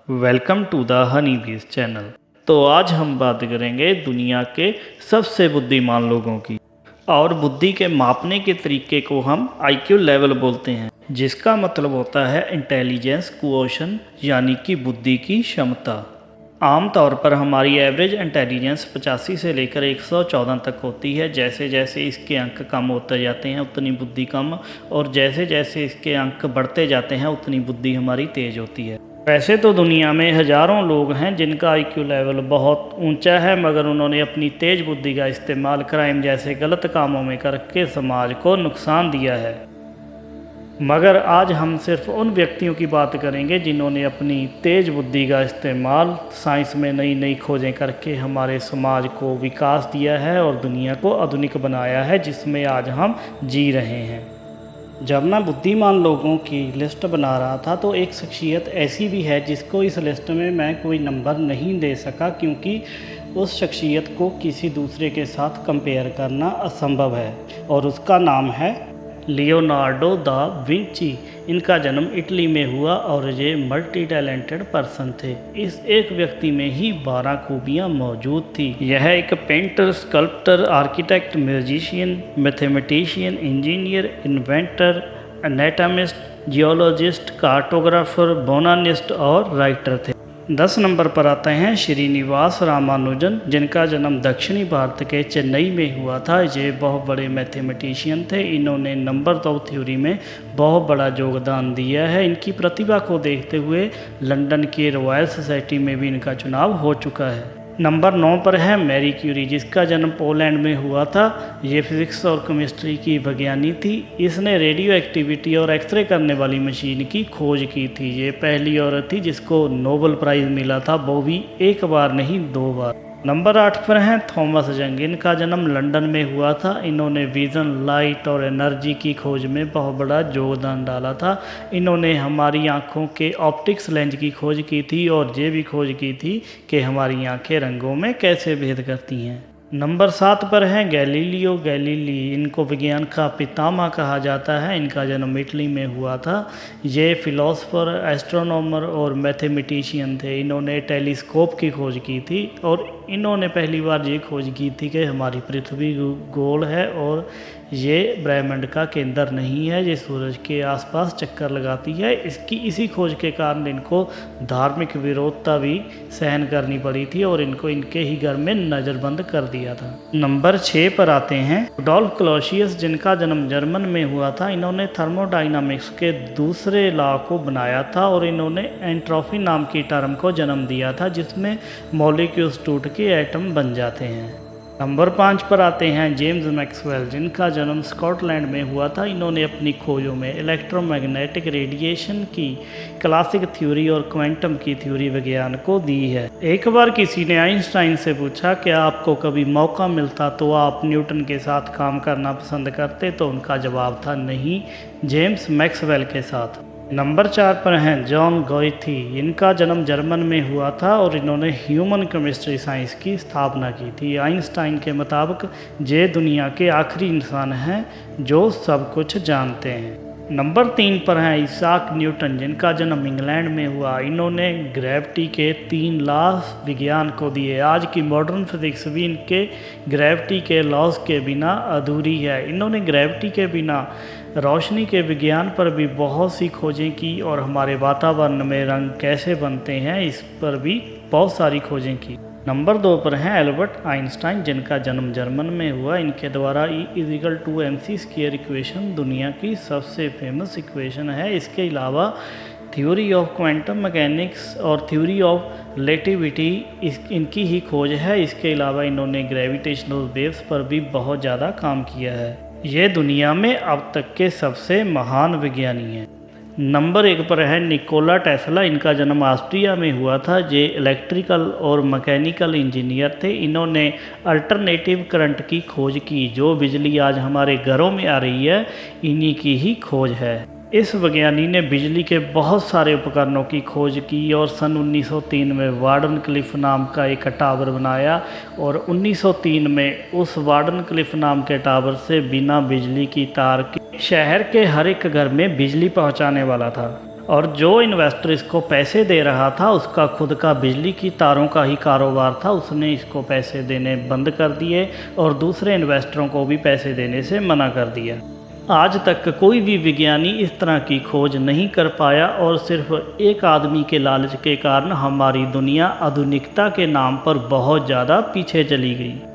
Welcome to the honey बीज channel. तो आज हम बात करेंगे दुनिया के सबसे बुद्धिमान लोगों की। और बुद्धि के मापने के तरीके को हम आईक्यू लेवल बोलते हैं, जिसका मतलब होता है इंटेलिजेंस क्वोशन, यानी कि बुद्धि की क्षमता। आमतौर पर हमारी एवरेज इंटेलिजेंस 85 से लेकर 114 तक होती है। जैसे जैसे इसके अंक कम होते जाते हैं उतनी बुद्धि कम, और जैसे जैसे इसके अंक बढ़ते जाते हैं उतनी बुद्धि हमारी तेज होती है। वैसे तो दुनिया में हज़ारों लोग हैं जिनका आईक्यू लेवल बहुत ऊंचा है, मगर उन्होंने अपनी तेज बुद्धि का इस्तेमाल क्राइम जैसे गलत कामों में करके समाज को नुकसान दिया है। मगर आज हम सिर्फ उन व्यक्तियों की बात करेंगे जिन्होंने अपनी तेज बुद्धि का इस्तेमाल साइंस में नई नई खोजें करके हमारे समाज को विकास दिया है और दुनिया को आधुनिक बनाया है, जिसमें आज हम जी रहे हैं। जब मैं बुद्धिमान लोगों की लिस्ट बना रहा था तो एक शख्सियत ऐसी भी है जिसको इस लिस्ट में मैं कोई नंबर नहीं दे सका, क्योंकि उस शख्सियत को किसी दूसरे के साथ कंपेयर करना असंभव है, और उसका नाम है लियोनार्डो दा विंची। इनका जन्म इटली में हुआ और ये मल्टी टैलेंटेड पर्सन थे। इस एक व्यक्ति में ही 12 खूबियाँ मौजूद थी। यह एक painter, sculptor, architect, musician, mathematician, engineer, inventor, anatomist, geologist, cartographer, botanist और राइटर थे। 10 नंबर पर आते हैं श्रीनिवास रामानुजन, जिनका जन्म दक्षिणी भारत के चेन्नई में हुआ था। ये बहुत बड़े मैथमेटिशियन थे। इन्होंने नंबर ऑफ थ्योरी में बहुत बड़ा योगदान दिया है। इनकी प्रतिभा को देखते हुए लंदन के रॉयल सोसाइटी में भी इनका चुनाव हो चुका है। नंबर 9 पर है मैरी क्यूरी, जिसका जन्म पोलैंड में हुआ था। ये फिज़िक्स और केमिस्ट्री की वैज्ञानिक थी। इसने रेडियो एक्टिविटी और एक्सरे करने वाली मशीन की खोज की थी। ये पहली औरत थी जिसको नोबेल प्राइज़ मिला था, वो भी एक बार नहीं 2 बार। नंबर 8 पर हैं थॉमस यंग। इनका जन्म लंदन में हुआ था। इन्होंने विज़न, लाइट और एनर्जी की खोज में बहुत बड़ा योगदान डाला था। इन्होंने हमारी आँखों के ऑप्टिक्स लेंस की खोज की थी, और ये भी खोज की थी कि हमारी आँखें रंगों में कैसे भेद करती हैं। नंबर 7 पर हैं गैलीलियो गैलीली। इनको विज्ञान का पितामह कहा जाता है। इनका जन्म इटली में हुआ था। ये फिलोसफर, एस्ट्रोनॉमर और मैथमेटिशियन थे। इन्होंने टेलीस्कोप की खोज की थी, और इन्होंने पहली बार ये खोज की थी कि हमारी पृथ्वी गोल है और ये ब्रह्मांड का केंद्र नहीं है, ये सूरज के आसपास चक्कर लगाती है। इसी खोज के कारण इनको धार्मिक विरोधता भी सहन करनी पड़ी थी, और इनको इनके ही घर में नज़रबंद कर दिया था। नंबर 6 पर आते हैं रुडोल्फ क्लॉसियस, जिनका जन्म जर्मन में हुआ था। इन्होंने थर्मोडाइनामिक्स के दूसरे लॉ को बनाया था, और इन्होंने एंट्रोपी नाम की टर्म को जन्म दिया था, जिसमें मॉलिक्यूल्स टूट के एटम बन जाते हैं। नंबर 5 पर आते हैं जेम्स मैक्सवेल, जिनका जन्म स्कॉटलैंड में हुआ था। इन्होंने अपनी खोजों में इलेक्ट्रोमैग्नेटिक रेडिएशन की क्लासिक थ्योरी और क्वांटम की थ्योरी विज्ञान को दी है। एक बार किसी ने आइंस्टाइन से पूछा कि आपको कभी मौका मिलता तो आप न्यूटन के साथ काम करना पसंद करते, तो उनका जवाब था नहीं, जेम्स मैक्सवेल के साथ। नंबर 4 पर हैं जॉन गॉयथी। इनका जन्म जर्मन में हुआ था, और इन्होंने ह्यूमन केमिस्ट्री साइंस की स्थापना की थी। आइंस्टाइन के मुताबिक ये दुनिया के आखिरी इंसान हैं जो सब कुछ जानते हैं। नंबर 3 पर हैं इसाक न्यूटन, जिनका जन्म इंग्लैंड में हुआ। इन्होंने ग्रेविटी के 3 लॉज विज्ञान को दिए। आज की मॉडर्न फिजिक्स भी इनके ग्रेविटी के लॉज के बिना अधूरी है। इन्होंने ग्रेविटी के बिना रोशनी के विज्ञान पर भी बहुत सी खोजें की, और हमारे वातावरण में रंग कैसे बनते हैं इस पर भी बहुत सारी खोजें की। नंबर 2 पर हैं एल्बर्ट आइंस्टाइन, जिनका जन्म जर्मन में हुआ। इनके द्वारा E=mc² इक्वेशन दुनिया की सबसे फेमस इक्वेशन है। इसके अलावा थ्योरी ऑफ क्वांटम मैकेनिक्स और थ्योरी ऑफ रिलेटिविटी इनकी ही खोज है। इसके अलावा इन्होंने ग्रेविटेशनल वेव्स पर भी बहुत ज़्यादा काम किया है। ये दुनिया में अब तक के सबसे महान विज्ञानी हैं। नंबर 1 पर है निकोला टेस्ला। इनका जन्म ऑस्ट्रिया में हुआ था। ये इलेक्ट्रिकल और मैकेनिकल इंजीनियर थे। इन्होंने अल्टरनेटिव करंट की खोज की। जो बिजली आज हमारे घरों में आ रही है, इन्हीं की ही खोज है। इस विज्ञानी ने बिजली के बहुत सारे उपकरणों की खोज की, और सन 1903 में वार्डन क्लिफ नाम का एक टावर बनाया, और 1903 में उस वार्डन क्लिफ नाम के टावर से बिना बिजली की तार के शहर के हर एक घर में बिजली पहुंचाने वाला था। और जो इन्वेस्टर इसको पैसे दे रहा था उसका खुद का बिजली की तारों का ही कारोबार था, उसने इसको पैसे देने बंद कर दिए और दूसरे इन्वेस्टरों को भी पैसे देने से मना कर दिया। आज तक कोई भी विज्ञानी इस तरह की खोज नहीं कर पाया और सिर्फ एक आदमी के लालच के कारण हमारी दुनिया आधुनिकता के नाम पर बहुत ज़्यादा पीछे चली गई।